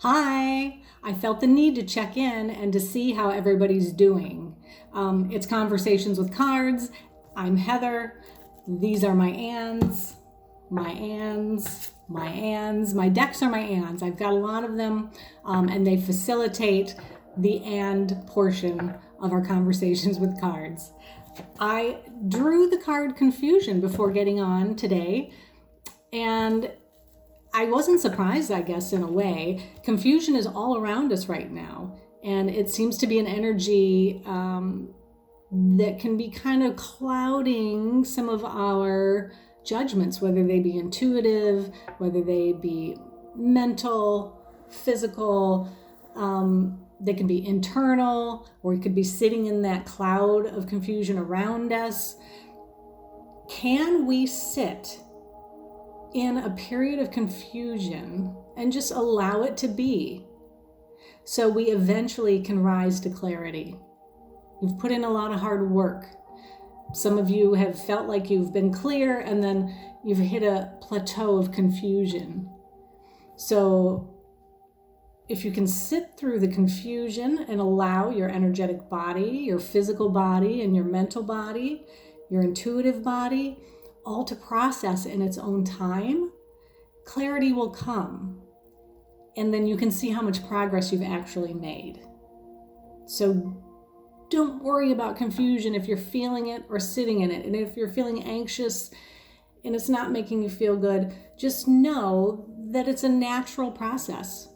Hi, I felt the need to check in and to see how everybody's doing. It's Conversations with Cards. I'm Heather. These are my ands, my decks are my ands. I've got a lot of them, and they facilitate the and portion of our Conversations with Cards. I drew the card Confusion before getting on today, and I wasn't surprised, I guess, in a way. Confusion is all around us right now, and it seems to be an energy that can be kind of clouding some of our judgments, whether they be intuitive, whether they be mental, physical. They can be internal, or it could be sitting in that cloud of confusion around us. Can we sit in a period of confusion and just allow it to be, so we eventually can rise to clarity? You've put in a lot of hard work. Some of you have felt like you've been clear, and then you've hit a plateau of confusion. So if you can sit through the confusion and allow your energetic body, your physical body, and your mental body, your intuitive body, all to process in its own time, clarity will come. And then you can see how much progress you've actually made. So don't worry about confusion if you're feeling it or sitting in it. And if you're feeling anxious and it's not making you feel good, just know that it's a natural process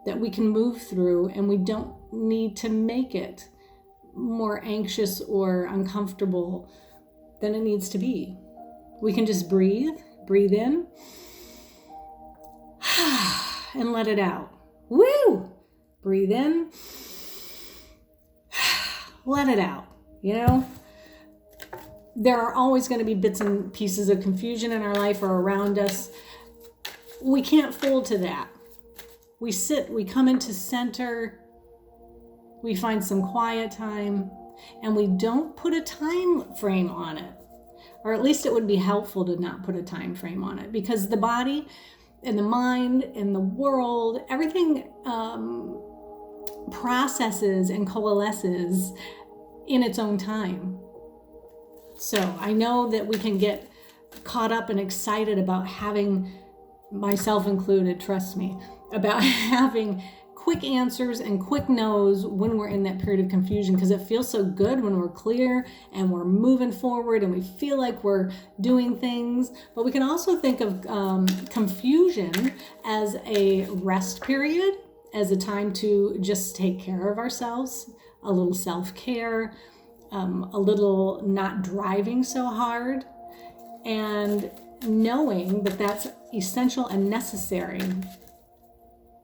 that we can move through, and we don't need to make it more anxious or uncomfortable than it needs to be. We can just breathe in, and let it out. Woo! Breathe in, let it out. You know, there are always going to be bits and pieces of confusion in our life or around us. We can't fold to that. We sit, we come into center, we find some quiet time, and we don't put a time frame on it. Or at least it would be helpful to not put a time frame on it, because the body and the mind and the world, everything processes and coalesces in its own time. So I know that we can get caught up and excited about having, myself included, trust me, about having quick answers and quick no's when we're in that period of confusion, because it feels so good when we're clear and we're moving forward and we feel like we're doing things. But we can also think of confusion as a rest period, as a time to just take care of ourselves, a little self-care, a little not driving so hard, and knowing that that's essential and necessary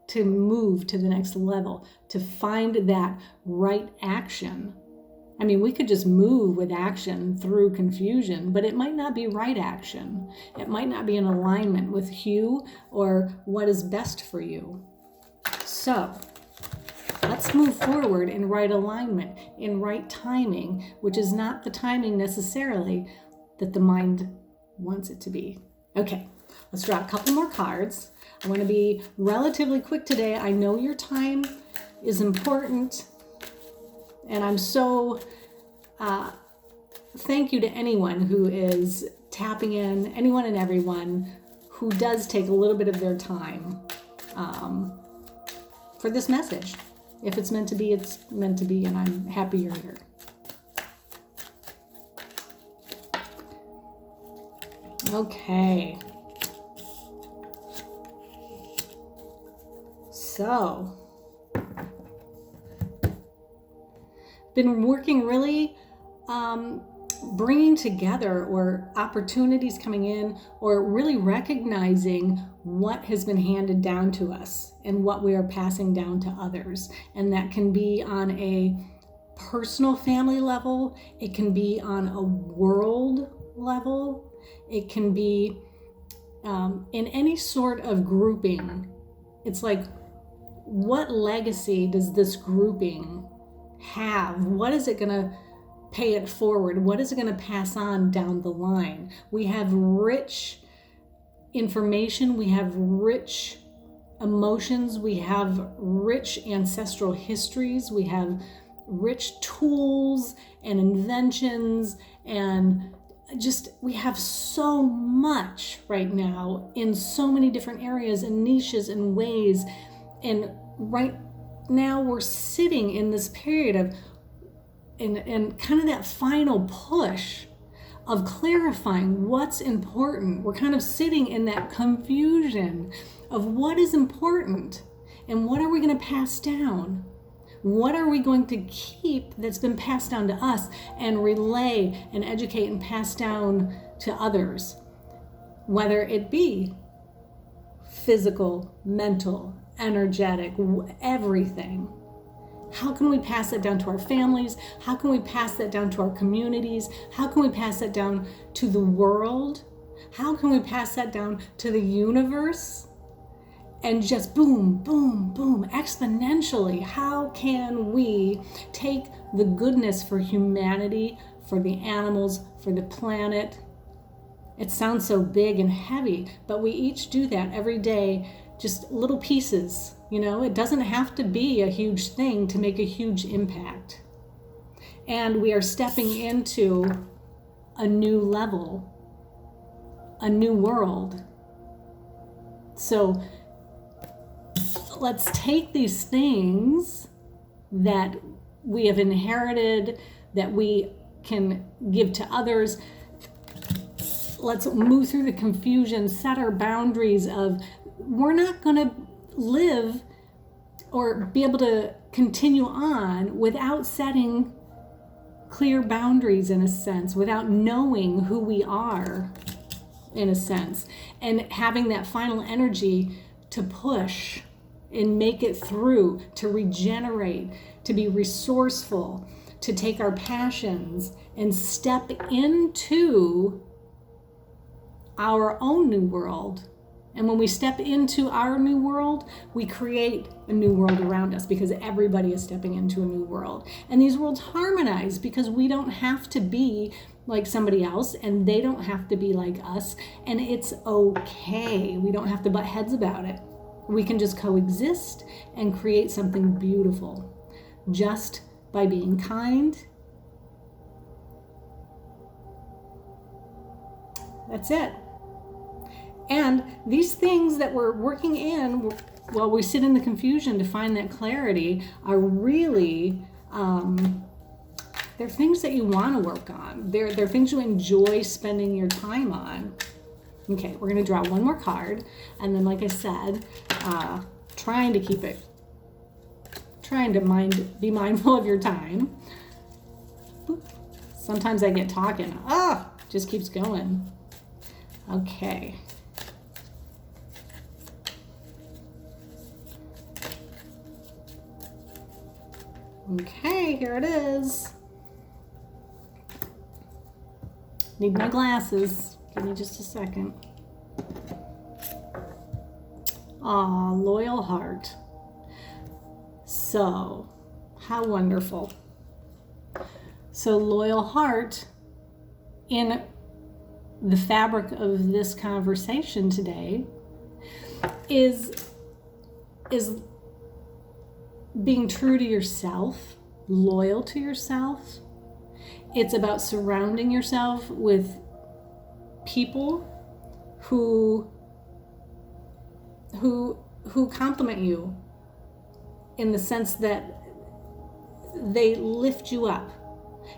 to move to the next level, to find that right action. I mean, we could just move with action through confusion, but it might not be right action. It might not be in alignment with you or what is best for you. So let's move forward in right alignment, in right timing, which is not the timing necessarily that the mind wants it to be. Okay, let's draw a couple more cards. I want to be relatively quick today. I know your time is important, and I'm so thank you to anyone who is tapping in, anyone and everyone who does take a little bit of their time for this message. If it's meant to be, it's meant to be, and I'm happy you're here. Okay. So, been working really bringing together, or opportunities coming in, or really recognizing what has been handed down to us and what we are passing down to others. And that can be on a personal family level, it can be on a world level, it can be in any sort of grouping. It's like, what legacy does this grouping have? What is it going to pay it forward? What is it going to pass on down the line? We have rich information, we have rich emotions, we have rich ancestral histories, we have rich tools and inventions, and just we have so much right now in so many different areas and niches and ways. And right now we're sitting in this period of and kind of that final push of clarifying what's important. We're kind of sitting in that confusion of what is important and what are we going to pass down? What are we going to keep that's been passed down to us and relay and educate and pass down to others? Whether it be physical, mental, energetic, everything. How can we pass that down to our families? How can we pass that down to our communities? How can we pass that down to the world? How can we pass that down to the universe? And just boom, boom, boom, exponentially, how can we take the goodness for humanity, for the animals, for the planet? It sounds so big and heavy, but we each do that every day, just little pieces. You know, it doesn't have to be a huge thing to make a huge impact. And we are stepping into a new level, a new world. So let's take these things that we have inherited, that we can give to others. Let's move through the confusion, set our boundaries of we're not going to live or be able to continue on without setting clear boundaries, in a sense, without knowing who we are, in a sense, and having that final energy to push and make it through, to regenerate, to be resourceful, to take our passions and step into our own new world. And when we step into our new world, we create a new world around us because everybody is stepping into a new world. And these worlds harmonize because we don't have to be like somebody else and they don't have to be like us. And it's okay. We don't have to butt heads about it. We can just coexist and create something beautiful just by being kind. That's it. And these things that we're working in while we sit in the confusion to find that clarity are really, they're things that you want to work on. They're things you enjoy spending your time on. Okay, we're going to draw one more card. And then, like I said, trying to be mindful of your time. Sometimes I get talking. Just keeps going. Okay. Okay, here it is. Need my glasses. Give me just a second. Loyal heart. So, how wonderful. So, loyal heart, in the fabric of this conversation today, is being true to yourself, loyal to yourself. It's about surrounding yourself with people who compliment you in the sense that they lift you up.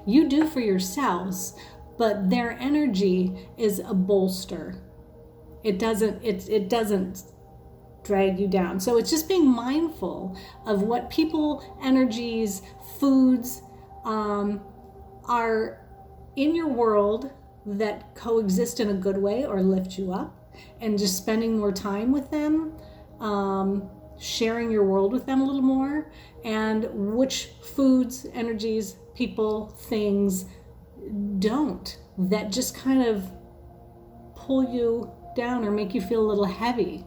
You do for yourselves, but their energy is a bolster. It doesn't drag you down. So it's just being mindful of what people, energies, foods are in your world that coexist in a good way or lift you up, and just spending more time with them, sharing your world with them a little more, and which foods, energies, people, things don't, that just kind of pull you down or make you feel a little heavy.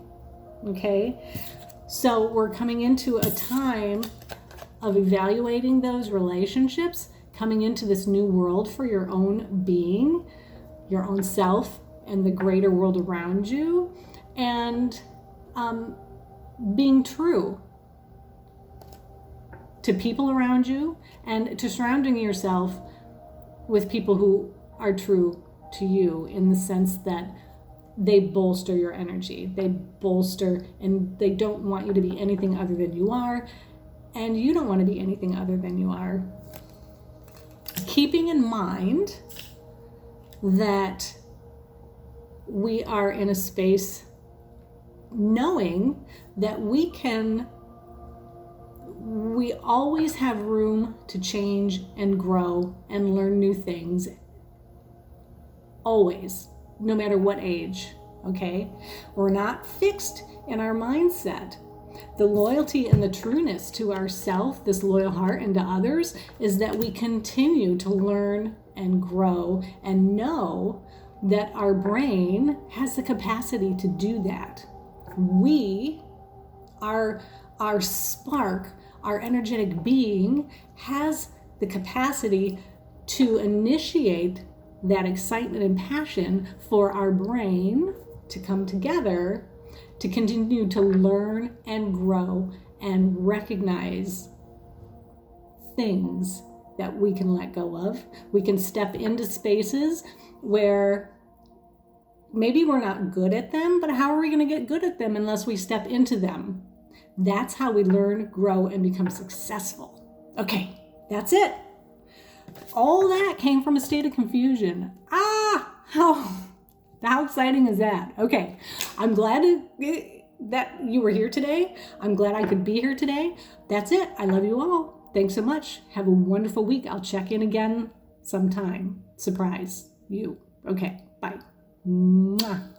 Okay, so we're coming into a time of evaluating those relationships, coming into this new world for your own being, your own self, and the greater world around you, and being true to people around you and to surrounding yourself with people who are true to you, in the sense that they bolster your energy. They bolster, and they don't want you to be anything other than you are, and you don't want to be anything other than you are. Keeping in mind that we are in a space knowing that we always have room to change and grow and learn new things. Always, no matter what age, okay? We're not fixed in our mindset. The loyalty and the trueness to ourself, this loyal heart, and to others, is that we continue to learn and grow and know that our brain has the capacity to do that. Our spark, our energetic being, has the capacity to initiate that excitement and passion for our brain to come together, to continue to learn and grow and recognize things that we can let go of. We can step into spaces where maybe we're not good at them, but how are we going to get good at them unless we step into them? That's how we learn, grow, and become successful. Okay, that's it. All that came from a state of confusion. How exciting is that? Okay, I'm glad that you were here today. I'm glad I could be here today. That's it. I love you all. Thanks so much. Have a wonderful week. I'll check in again sometime. Surprise you. Okay, bye. Mwah.